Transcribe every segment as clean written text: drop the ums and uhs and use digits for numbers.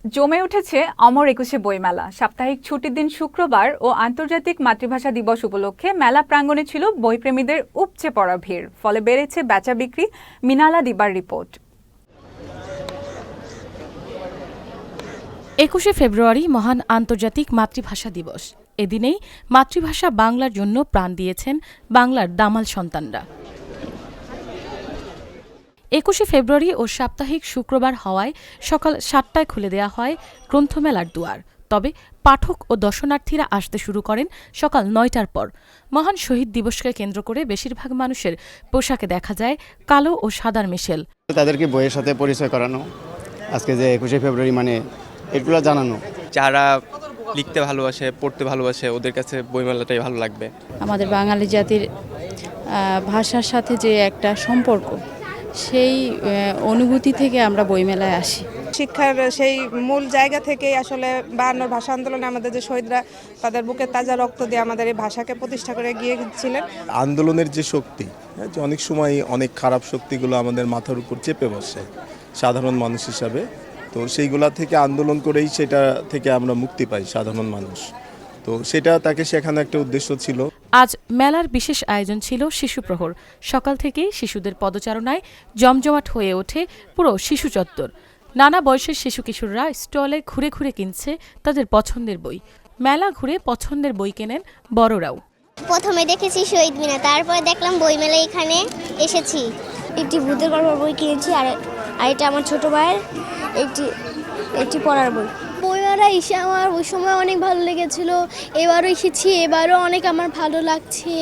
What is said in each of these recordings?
জমে উঠেছে অমর একুশে বইমেলা। সাপ্তাহিক ছুটির দিন শুক্রবার ও আন্তর্জাতিক মাতৃভাষা দিবস উপলক্ষে মেলা প্রাঙ্গণে ছিল বইপ্রেমীদের উপচে পড়া ভিড়, ফলে বেড়েছে বেচা বিক্রি। মিনালা দিবার রিপোর্ট। 21শে ফেব্রুয়ারি মহান আন্তর্জাতিক মাতৃভাষা দিবস। এদিনেই মাতৃভাষা বাংলার জন্য প্রাণ দিয়েছেন বাংলার দামাল সন্তানরা। 21শে ফেব্রুয়ারি ও সাপ্তাহিক শুক্রবার হওয়ায় সকাল 7টায় খুলে দেওয়া হয় গ্রন্থমেলার দুয়ার। তবে পাঠক ও দর্শনার্থীরা আসতে শুরু করেন সকাল 9টার পর। মহান শহীদ দিবসকে কেন্দ্র করে বেশিরভাগ মানুষের পোশাকে দেখা যায় কালো ও সাদার মিশেল। তাদেরকে বইয়ের সাথে পরিচয় করানো, আজকে যে 21শে ফেব্রুয়ারি মানে এগুলো জানানো। যারা লিখতে ভালোবাসে, পড়তে ভালোবাসে, ওদের কাছে বইমেলাটাই ভালো লাগবে। আমাদের বাঙালি জাতির ভাষার সাথে যে একটা সম্পর্ক, সেই অনুভূতি থেকে আমরা বইমেলায় আসি। শিক্ষার সেই মূল জায়গা থেকেই আসলে 52 ভাষা আন্দোলনে আমাদের যে শহীদরা তাদের বুকে তাজা রক্ত দিয়ে আমাদের এই ভাষাকে প্রতিষ্ঠা করে গিয়েছিলেন। আন্দোলনের যে শক্তি, যে অনেক সময় অনেক খারাপ শক্তিগুলো আমাদের মাথার উপর চেপে বসে সাধারণ মানুষ হিসাবে, তো সেইগুলা থেকে আন্দোলন করেই সেটা থেকে আমরা মুক্তি পাই সাধারণ মানুষ। তো সেটা তাকে শেখানো একটা উদ্দেশ্য ছিল। আজ মেলার বিশেষ আয়োজন ছিল শিশু প্রহর। সকাল থেকেই শিশুদের পদচারণায় জমজমাট হয়ে ওঠে পুরো শিশু চত্বর। নানা বয়সের শিশু কিশোররা স্টলে ঘুরে ঘুরে কিনছে তাদের পছন্দের বই। মেলা ঘুরে পছন্দের বই কেনেন বড়রাও। প্রথমে দেখেছি শহীদ মিনার, তারপরে দেখলাম বইমেলা, এখানে এসেছি। একটি ভূতের গল্পের বই কিনেছি, আর এটা আমার ছোট ভাইয়ের একটি পড়ার বই। বইমেলা এসে আমার ওই সময় অনেক ভালো লেগেছিল, এবারও এসেছি, এবারও অনেক আমার ভালো লাগছে।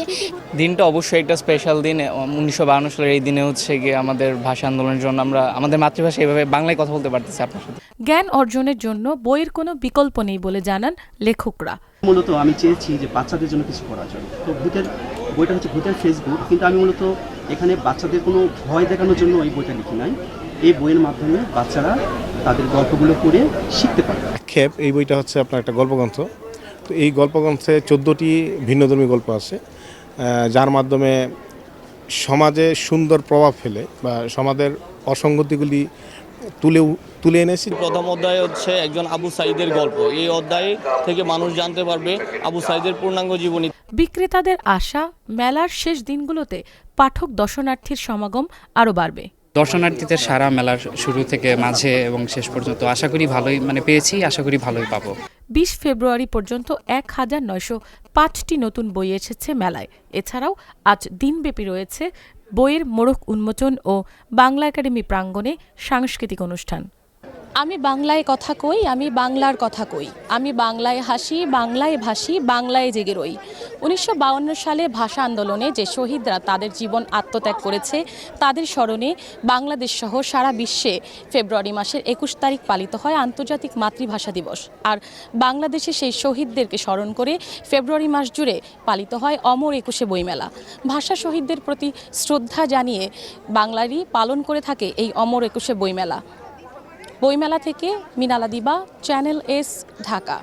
দিনটা অবশ্যই একটা স্পেশাল দিন। 1952 সালের এই দিনে হচ্ছে গিয়ে আমাদের ভাষা আন্দোলনের জন্য আমরা আমাদের মাতৃভাষা এইভাবে বাংলায় কথা বলতে পারতেছি আপনার সাথে। জ্ঞান অর্জনের জন্য বইয়ের কোনো বিকল্প নেই বলে জানান লেখকরা। মূলত আমি চেয়েছি যে বাচ্চাদের জন্য কিছু করার জন্য। তো বইটা হচ্ছে ভূতের ফেসবুক, কিন্তু আমি মূলত এখানে বাচ্চাদের কোনো ভয় দেখানোর জন্য এই বইটা লিখি নাই। এই বইয়ের মাধ্যমে বাচ্চারা তাদের গল্পগুলো পড়ে শিখতে পারে। ক্ষেপ এই বইটা হচ্ছে আপনার একটা গল্পগ্রন্থ। তো এই গল্পগ্রন্থে 14টি ভিন্নধর্মী গল্প আছে, যার মাধ্যমে সমাজে সুন্দর প্রভাব ফেলে বা সমাজের অসঙ্গতিগুলি তুলে এনেছি। প্রথম অধ্যায় হচ্ছে একজন আবু সাঈদের গল্প। এই অধ্যায় থেকে মানুষ জানতে পারবে আবু সাঈদের পূর্ণাঙ্গ জীবনী। বিক্রেতাদের আশা, মেলার শেষ দিনগুলোতে পাঠক দর্শনার্থীর সমাগম আরও বাড়বে। দর্শনার্থীদের সারা মেলার শুরু থেকে মাঝে এবং শেষ পর্যন্ত আশা করি ভালোই পেয়েছি, আশা করি ভালোই পাবো। 20 ফেব্রুয়ারি পর্যন্ত 1905টি নতুন বই এসেছে মেলায়। এছাড়াও আজ দিনব্যাপী রয়েছে বইয়ের মোড়ক উন্মোচন ও বাংলা একাডেমি প্রাঙ্গণে সাংস্কৃতিক অনুষ্ঠান। আমি বাংলায় কথা কই, আমি বাংলার কথা কই, আমি বাংলায় হাসি, বাংলায় ভাসি, বাংলায় জেগে রই। 1952 সালে ভাষা আন্দোলনে যে শহীদরা তাদের জীবন আত্মত্যাগ করেছে, তাদের স্মরণে বাংলাদেশ সহ সারা বিশ্বে ফেব্রুয়ারি মাসের 21 তারিখ পালিত হয় আন্তর্জাতিক মাতৃভাষা দিবস। আর বাংলাদেশে সেই শহীদদেরকে স্মরণ করে ফেব্রুয়ারি মাস জুড়ে পালিত হয় অমর একুশে বইমেলা। ভাষা শহীদদের প্রতি শ্রদ্ধা জানিয়ে বাংলারই পালন করে থাকে এই অমর একুশে বইমেলা। বইমেলা থেকে মিনালা দিবা, চ্যানেল এস, ঢাকা।